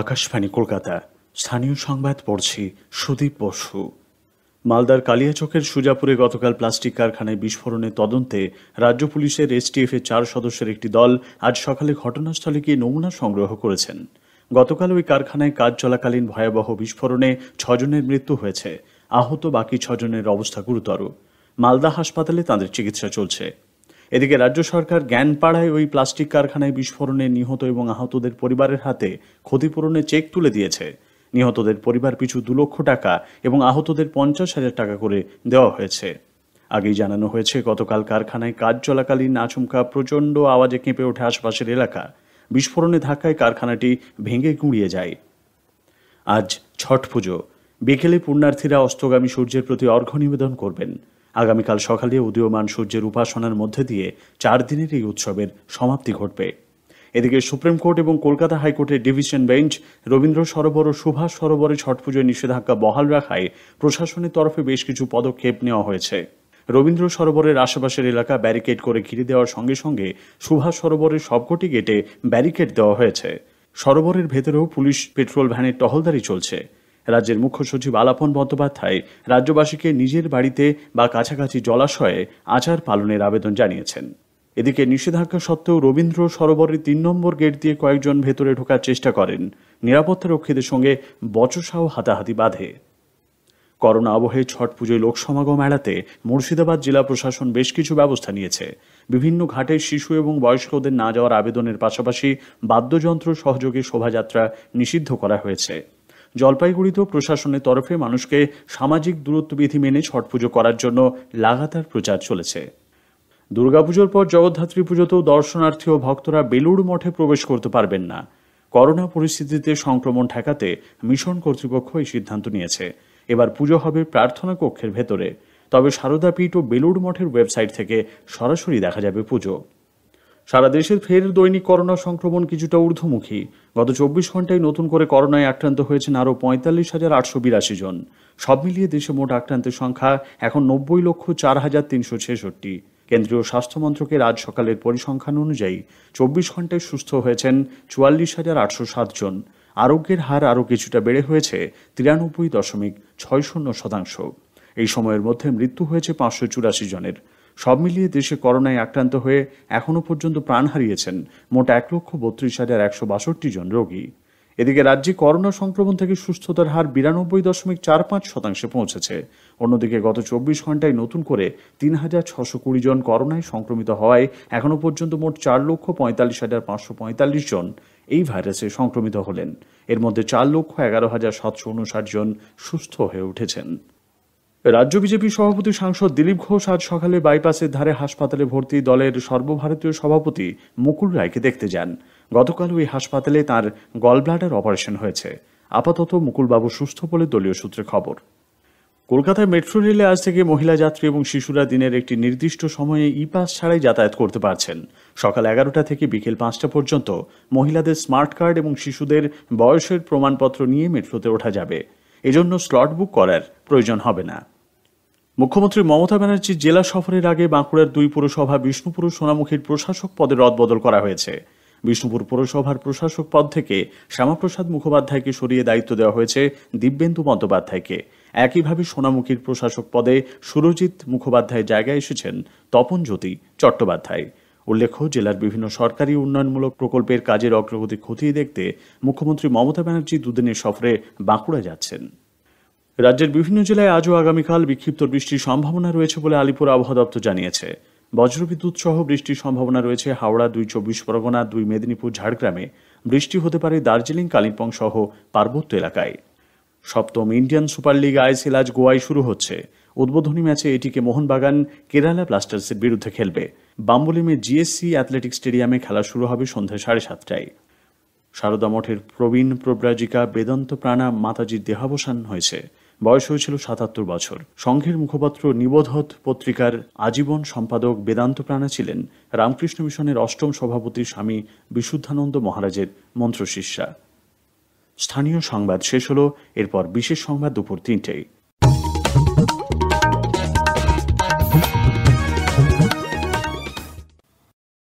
আকাশবাণী কলকাতা। স্থানীয় সংবাদ পড়ছি সুদীপ বসু। মালদার কালিয়াচকের সুজাপুরে গতকাল প্লাস্টিক কারখানায় বিস্ফোরণের তদন্তে রাজ্য পুলিশের এসটিএফ এর 4 সদস্যের একটি দল আজ সকালে ঘটনাস্থলে গিয়ে নমুনা সংগ্রহ করেছেন। গতকাল ওই কারখানায় কাজ চলাকালীন ভয়াবহ বিস্ফোরণে 6 জনের মৃত্যু হয়েছে। আহত বাকি 6 জনের অবস্থা গুরুতর। মালদা হাসপাতালে তাদের চিকিৎসা চলছে। এদিকে রাজ্য সরকার জ্ঞানপাড়ায় ওই প্লাস্টিক কারখানায় বিস্ফোরণে নিহত এবং আহতদের পরিবারের হাতে ক্ষতিপূরণের চেক তুলে দিয়েছে। নিহতদের পরিবার পিছু 2 লক্ষ টাকা এবং আহতদের 50,000 টাকা করে দেওয়া হয়েছে। আগেই জানানো হয়েছে, গতকাল কারখানায় কাজ চলাকালীন আচমকা প্রচণ্ড আওয়াজে কেঁপে ওঠে আশপাশের এলাকা। বিস্ফোরণে ধাক্কায় কারখানাটি ভেঙে গুঁড়িয়ে যায়। আজ ছট পুজো। বিকেলে পুণ্যার্থীরা অস্তগামী সূর্যের প্রতি অর্ঘ্য নিবেদন করবেন। আগামীকাল সকালে উদীয়মান সূর্যের উপাসনার মধ্যে দিয়ে 4 দিনের এই উৎসবের সমাপ্তি ঘটবে। এদিকে সুপ্রিম কোর্ট এবং কলকাতা হাইকোর্টের ডিভিশন বেঞ্চ রবীন্দ্র সরোবর ও সুভাষ সরোবরে ছট পুজোয় নিষেধাজ্ঞা বহাল রাখায় প্রশাসনের তরফে বেশ কিছু পদক্ষেপ নেওয়া হয়েছে। রবীন্দ্র সরোবরের আশেপাশের এলাকা ব্যারিকেড করে ঘিরে দেওয়ার সঙ্গে সঙ্গে সুভাষ সরোবরের সবকটি গেটে ব্যারিকেড দেওয়া হয়েছে। সরোবরের ভেতরেও পুলিশ পেট্রোল ভ্যানের টহলদারি চলছে। রাজ্যের মুখ্য সচিব আলাপন বন্দ্যোপাধ্যায় রাজ্যবাসীকে নিজের বাড়িতে বা কাছাকাছি জলাশয়ে আচার পালনের আবেদন জানিয়েছেন। এদিকে নিষেধাজ্ঞা সত্ত্বেও রবীন্দ্র সরোবরের 3 নম্বর গেট দিয়ে কয়েকজন ভেতরে ঢোকার চেষ্টা করেন। নিরাপত্তা রক্ষীদের সঙ্গে বচসাও হাতাহাতি বাধে। করোনা আবহে ছট পুজোয় লোক সমাগম এড়াতে মুর্শিদাবাদ জেলা প্রশাসন বেশ কিছু ব্যবস্থা নিয়েছে। বিভিন্ন ঘাটে শিশু এবং বয়স্কদের না যাওয়ার আবেদনের পাশাপাশি বাদ্যযন্ত্র সহযোগে শোভাযাত্রা নিষিদ্ধ করা হয়েছে। জলপাইগুড়িতেও প্রশাসনের তরফে মানুষকে সামাজিক দূরত্ব বিধি মেনে ছট পুজো করার জন্য লাগাতার প্রচার চলেছে। দুর্গাপুজোর পর জগদ্ধাত্রী পুজোতেও দর্শনার্থী ও ভক্তরা বেলুড় মঠে প্রবেশ করতে পারবেন না। করোনা পরিস্থিতিতে সংক্রমণ ঠেকাতে মিশন কর্তৃপক্ষ এই সিদ্ধান্ত নিয়েছে। এবার পুজো হবে প্রার্থনা কক্ষের ভেতরে। তবে সারদা পীঠ ও বেলুড় মঠের ওয়েবসাইট থেকে সরাসরি দেখা যাবে পুজো। সারা দেশের ফের দৈনিক করোনা সংক্রমণ কিছুটা ঊর্ধ্বমুখী। গত 24 ঘন্টায় নতুন করে করোনায় আক্রান্ত হয়েছেন আরও 45,882 জন। সব মিলিয়ে দেশে মোট আক্রান্তের সংখ্যা এখন 90,04,366। কেন্দ্রীয় স্বাস্থ্য মন্ত্রকের আজ সকালের পরিসংখ্যান অনুযায়ী 24 ঘন্টায় সুস্থ হয়েছেন 44,807 জন। আরোগ্যের হার আরও কিছুটা বেড়ে হয়েছে 93.60%। এই সময়ের মধ্যে মৃত্যু হয়েছে 584 জনের। সব মিলিয়ে দেশে করোনায় আক্রান্ত হয়ে এখনও পর্যন্ত প্রাণ হারিয়েছেন মোট 1,32,162 জন রোগী। এদিকে রাজ্যে করোনা সংক্রমণ থেকে সুস্থতার হার 92.45% পৌঁছেছে। অন্যদিকে গত 24 ঘন্টায় নতুন করে 3,620 জন করোনায় সংক্রমিত হওয়ায় এখনও পর্যন্ত মোট 4,45,545 জন এই ভাইরাসে সংক্রমিত হলেন। এর মধ্যে 4,11,759 জন সুস্থ হয়ে উঠেছেন। রাজ্য বিজেপি সভাপতি সাংসদ দিলীপ ঘোষ আজ সকালে বাইপাসের ধারে হাসপাতালে ভর্তি দলের সর্বভারতীয় সভাপতি মুকুল রায়কে দেখতে যান। গতকাল ওই হাসপাতালে তাঁর গলব্লাডার অপারেশন হয়েছে। আপাতত মুকুলবাবু সুস্থ বলে দলীয় সূত্রে খবর। কলকাতায় মেট্রো রেলে আজ থেকে মহিলা যাত্রী এবং শিশুরা দিনের একটি নির্দিষ্ট সময়ে ই-পাস ছাড়াই যাতায়াত করতে পারছেন। সকাল 11টা থেকে বিকেল 5টা পর্যন্ত মহিলাদের স্মার্ট কার্ড এবং শিশুদের বয়সের প্রমাণপত্র নিয়ে মেট্রোতে ওঠা যাবে। এজন্য স্লট বুক করার প্রয়োজন হবে না। মুখ্যমন্ত্রী মমতা ব্যানার্জির জেলা সফরের আগে বাঁকুড়ার 2 পুরসভা বিষ্ণুপুর ও সোনামুখীর প্রশাসক পদে রদবদল করা হয়েছে। বিষ্ণুপুর পৌরসভার প্রশাসক পদ থেকে শ্যামাপ্রসাদ মুখোপাধ্যায়কে সরিয়ে দায়িত্ব দেওয়া হয়েছে দিব্যেন্দু বন্দ্যোপাধ্যায়কে। একইভাবে সোনামুখীর প্রশাসক পদে সুরজিৎ মুখোপাধ্যায়ের জায়গায় এসেছেন তপনজ্যোতি চট্টোপাধ্যায়। উল্লেখ্য, জেলার বিভিন্ন সরকারি উন্নয়নমূলক প্রকল্পের কাজের অগ্রগতি খতিয়ে দেখতে মুখ্যমন্ত্রী মমতা ব্যানার্জি 2 দিনের সফরে বাঁকুড়া যাচ্ছেন। রাজ্যের বিভিন্ন জেলায় আজও আগামীকাল বিক্ষিপ্ত বৃষ্টির সম্ভাবনা রয়েছে বলে আলিপুর আবহাওয়া দপ্তর জানিয়েছে। বজ্রবিদ্যুৎ সহ বৃষ্টির সম্ভাবনা রয়েছে হাওড়া, 2 চব্বিশ পরগনা, 2 মেদিনীপুর, ঝাড়গ্রামে। বৃষ্টি হতে পারে দার্জিলিং, কালিম্পং সহ পার্বত্য এলাকায়। 7ম ইন্ডিয়ান সুপার লিগ আইএসএল আজ গোয়ায় শুরু হচ্ছে। উদ্বোধনী ম্যাচে এটিকে মোহনবাগান কেরালা ব্লাস্টার্সের বিরুদ্ধে খেলবে। বাম্বলিমে জিএসসি অ্যাথলেটিক স্টেডিয়ামে খেলা শুরু হবে সন্ধ্যা 7:30টায়। সারদা মঠের প্রবীণ প্রব্রাজিকা বেদান্ত প্রাণা মাতাজির দেহাবসান হয়েছে। বয়স হয়েছিল 77 বছর। সংঘের মুখপাত্র নিবোধত পত্রিকার আজীবন সম্পাদক বেদান্ত প্রাণা ছিলেন রামকৃষ্ণ মিশনের 8ম সভাপতি স্বামী বিশুদ্ধানন্দ মহারাজের মন্ত্রশিষ্যা। স্থানীয় সংবাদ শেষ হল। এরপর বিশেষ সংবাদ দুপুর 3টায়।